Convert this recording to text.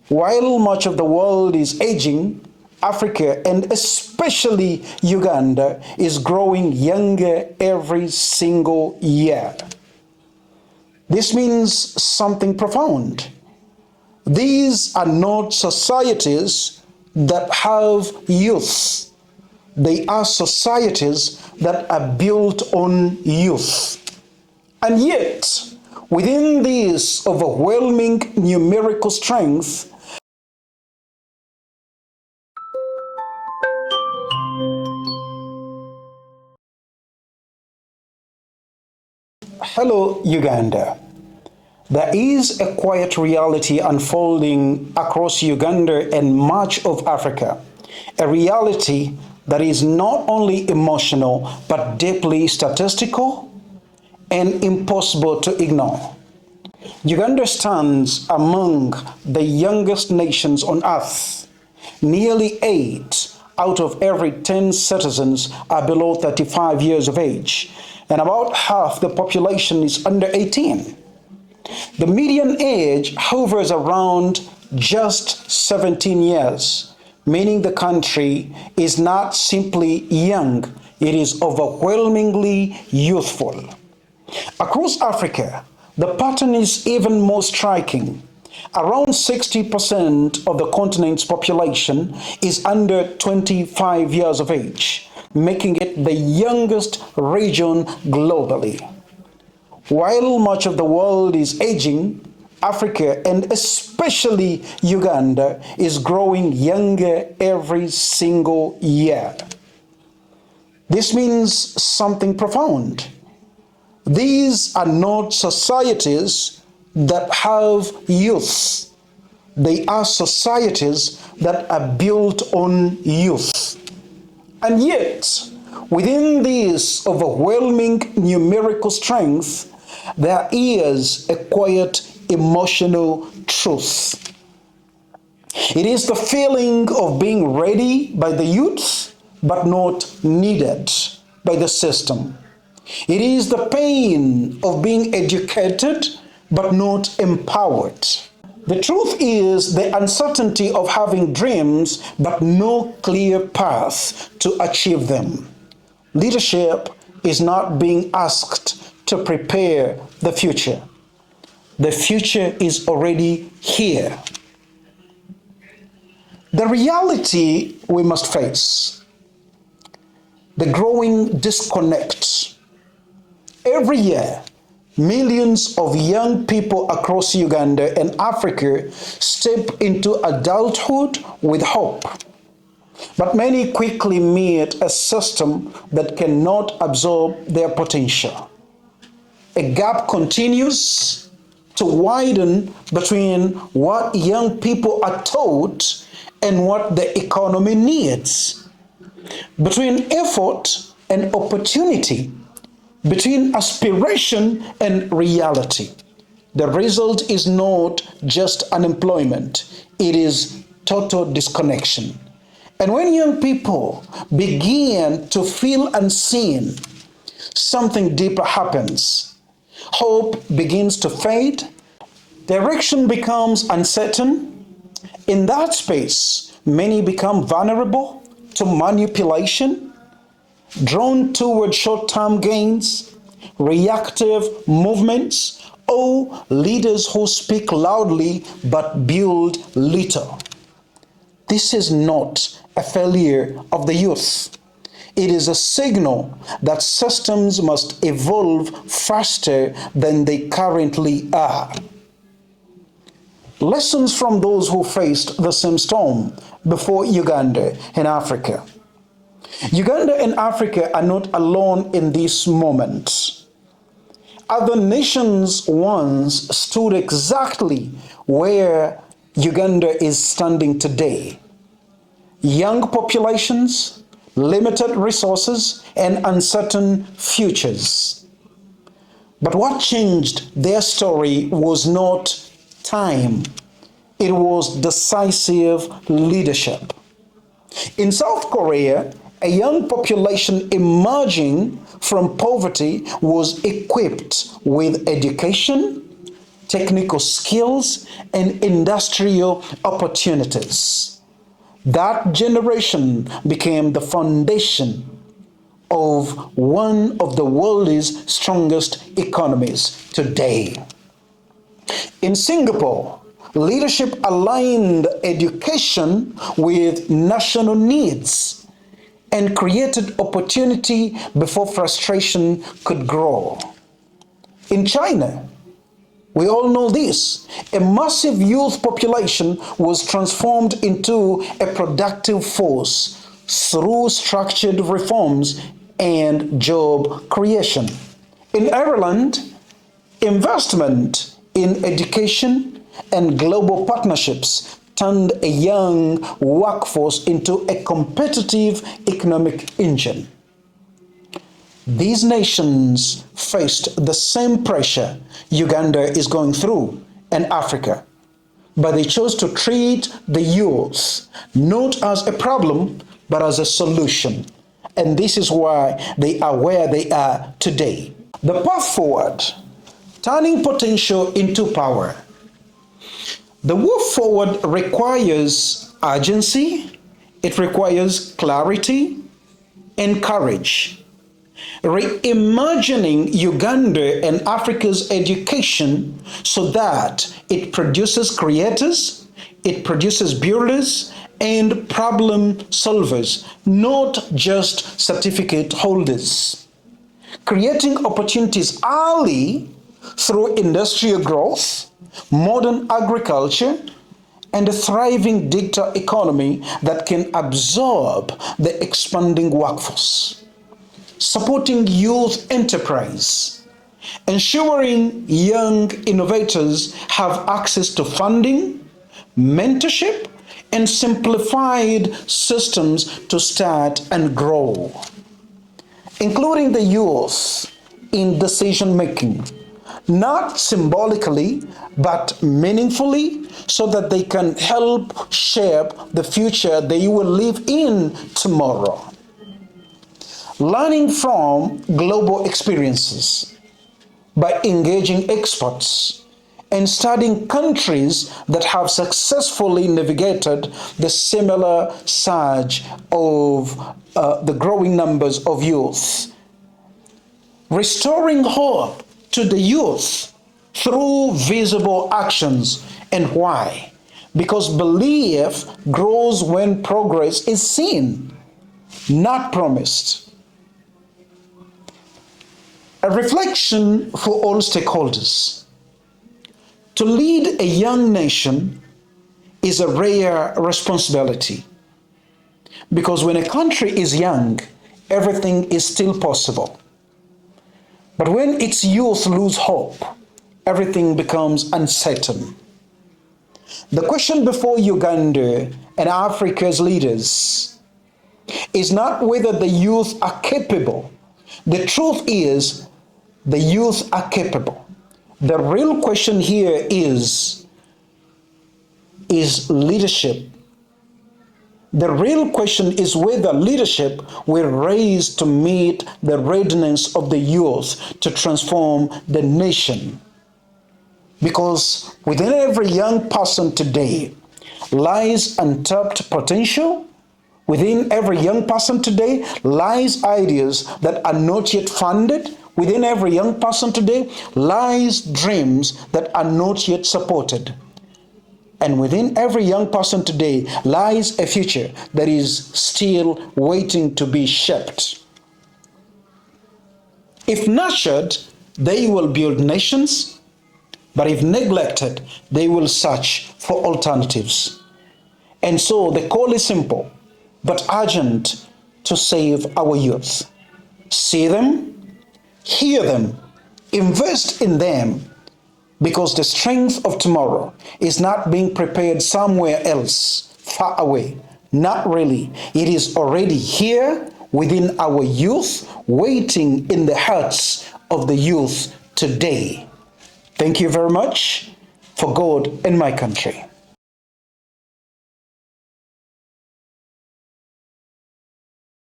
While much of the world is aging, Africa and especially Uganda is growing younger every single year. This means something profound. These are not societies that have youth. They are societies that are built on youth. And yet, within this overwhelming numerical strength, hello, Uganda. There is a quiet reality unfolding across Uganda and much of Africa. A reality that is not only emotional but deeply statistical and impossible to ignore. Uganda stands among the youngest nations on earth. Nearly 8 out of every 10 citizens are below 35 years of age, and about half the population is under 18. The median age hovers around just 17 years, meaning the country is not simply young, it is overwhelmingly youthful. Across Africa, the pattern is even more striking. Around 60% of the continent's population is under 25 years of age, making it the youngest region globally. While much of the world is aging, Africa and especially Uganda is growing younger every single year. This means something profound. These are not societies that have youth. They are societies that are built on youth. And yet, within this overwhelming numerical strength, there is a quiet emotional truth. It is the feeling of being ready by the youth, but not needed by the system. It is the pain of being educated, but not empowered. The truth is the uncertainty of having dreams, but no clear path to achieve them. Leadership is not being asked to prepare the future. The future is already here. The reality we must face, the growing disconnect. Every year, millions of young people across Uganda and Africa step into adulthood with hope. But many quickly meet a system that cannot absorb their potential. A gap continues to widen between what young people are taught and what the economy needs, between effort and opportunity, between aspiration and reality. The result is not just unemployment, it is total disconnection. And when young people begin to feel unseen, something deeper happens. Hope begins to fade, direction becomes uncertain. In that space, many become vulnerable to manipulation, drawn toward short-term gains, reactive movements, or leaders who speak loudly but build little. This is not a failure of the youth. It is a signal that systems must evolve faster than they currently are. Lessons from those who faced the same storm before Uganda and Africa. Uganda and Africa are not alone in this moment. Other nations once stood exactly where Uganda is standing today. Young populations, limited resources, and uncertain futures. But what changed their story was not time. It was decisive leadership. In South Korea, a young population emerging from poverty was equipped with education, technical skills, and industrial opportunities. That generation became the foundation of one of the world's strongest economies today. In Singapore, leadership aligned education with national needs and created opportunity before frustration could grow. In China, we all know this, a massive youth population was transformed into a productive force through structured reforms and job creation. In Ireland, investment in education and global partnerships turned a young workforce into a competitive economic engine. These nations faced the same pressure Uganda is going through and Africa, but they chose to treat the youth not as a problem, but as a solution. And this is why they are where they are today. The path forward, turning potential into power. The move forward requires urgency, it requires clarity and courage. Reimagining Uganda and Africa's education so that it produces creators, it produces builders, and problem solvers, not just certificate holders. Creating opportunities early through industrial growth, modern agriculture, and a thriving digital economy that can absorb the expanding workforce. Supporting youth enterprise, ensuring young innovators have access to funding, mentorship, and simplified systems to start and grow. Including the youth in decision making, not symbolically, but meaningfully, so that they can help shape the future they will live in tomorrow. Learning from global experiences by engaging experts and studying countries that have successfully navigated the similar surge of the growing numbers of youth. Restoring hope to the youth through visible actions. And why? Because belief grows when progress is seen, not promised. A reflection for all stakeholders. To lead a young nation is a rare responsibility, because when a country is young, everything is still possible. But when its youth lose hope, everything becomes uncertain. The question before Uganda and Africa's leaders is not whether the youth are capable. The truth is, the youth are capable. The real question here is leadership. The real question is whether leadership will rise to meet the readiness of the youth to transform the nation. Because within every young person today lies untapped potential. Within every young person today lies ideas that are not yet funded. Within every young person today lies dreams that are not yet supported. And within every young person today lies a future that is still waiting to be shaped. If nurtured, they will build nations, but if neglected, they will search for alternatives. And so the call is simple, but urgent to save our youth. See them, hear them, invest in them, because the strength of tomorrow is not being prepared somewhere else, far away. Not really. It is already here within our youth, waiting in the hearts of the youth today. Thank you very much. For God and my country.